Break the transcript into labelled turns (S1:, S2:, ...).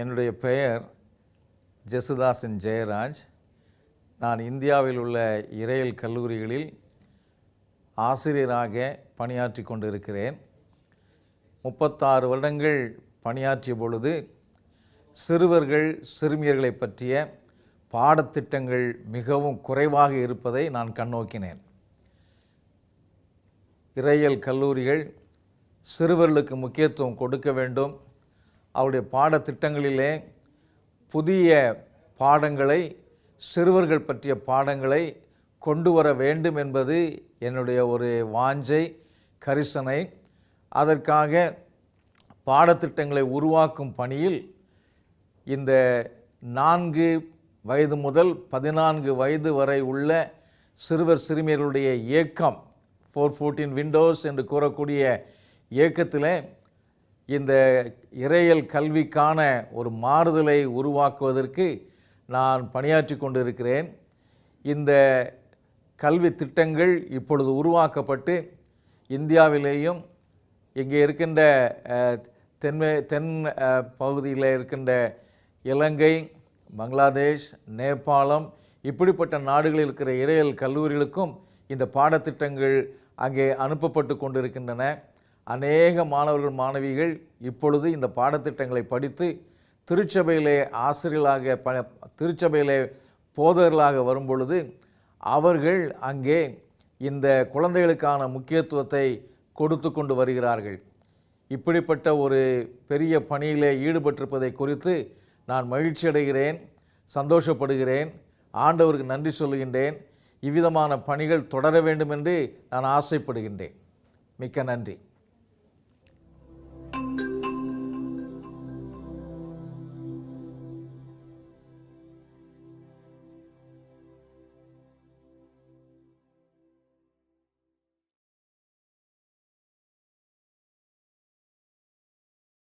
S1: என்னுடைய பெயர் ஜெசுதாசன் ஜெயராஜ். நான் இந்தியாவில் உள்ள இறையியல் கல்லூரிகளில் ஆசிரியராக பணியாற்றி கொண்டிருக்கிறேன். 36 வருடங்கள் பணியாற்றிய பொழுது சிறுவர்கள் சிறுமியர்களை பற்றிய பாடத்திட்டங்கள் மிகவும் குறைவாக இருப்பதை நான் கண்ணோக்கினேன். இறையியல் கல்லூரிகள் சிறுவர்களுக்கு முக்கியத்துவம் கொடுக்க வேண்டும். அவருடைய பாடத்திட்டங்களிலே புதிய பாடங்களை, சிறுவர்கள் பற்றிய பாடங்களை கொண்டு வர வேண்டும் என்பது என்னுடைய ஒரு வாஞ்சை, கரிசனை. அதற்காக பாடத்திட்டங்களை உருவாக்கும் பணியில் இந்த 4 வயது முதல் 14 வயது வரை உள்ள சிறுவர் சிறுமியர்களுடைய இயக்கம் 414 விண்டோஸ் என்று கூறக்கூடிய இயக்கத்தில் இந்த இறையியல் கல்விக்கான ஒரு மாறுதலை உருவாக்குவதற்கு நான் பணியாற்றி கொண்டிருக்கிறேன். இந்த கல்வி திட்டங்கள் இப்பொழுது உருவாக்கப்பட்டு இந்தியாவிலேயும் இங்கே இருக்கின்ற தென் பகுதியில் இருக்கின்ற இலங்கை, பங்களாதேஷ், நேபாளம் இப்படிப்பட்ட நாடுகளில் இருக்கிற இறையியல் கல்லூரிகளுக்கும் இந்த பாடத்திட்டங்கள் அங்கே அனுப்பப்பட்டு கொண்டிருக்கின்றன. அநேக மாணவர்கள், மாணவிகள் இப்பொழுது இந்த பாடத்திட்டங்களை படித்து திருச்சபையிலே ஆசிரியர்களாக திருச்சபையிலே போதகர்களாக வரும்பொழுது அவர்கள் அங்கே இந்த குழந்தைகளுக்கான முக்கியத்துவத்தை கொடுத்து கொண்டு வருகிறார்கள். இப்படிப்பட்ட ஒரு பெரிய பணியிலே ஈடுபட்டிருப்பதை குறித்து நான் மகிழ்ச்சி அடைகிறேன், சந்தோஷப்படுகிறேன், ஆண்டவருக்கு நன்றி சொல்லுகின்றேன். இவ்விதமான பணிகள் தொடர வேண்டும் என்று நான் ஆசைப்படுகின்றேன். மிக்க நன்றி.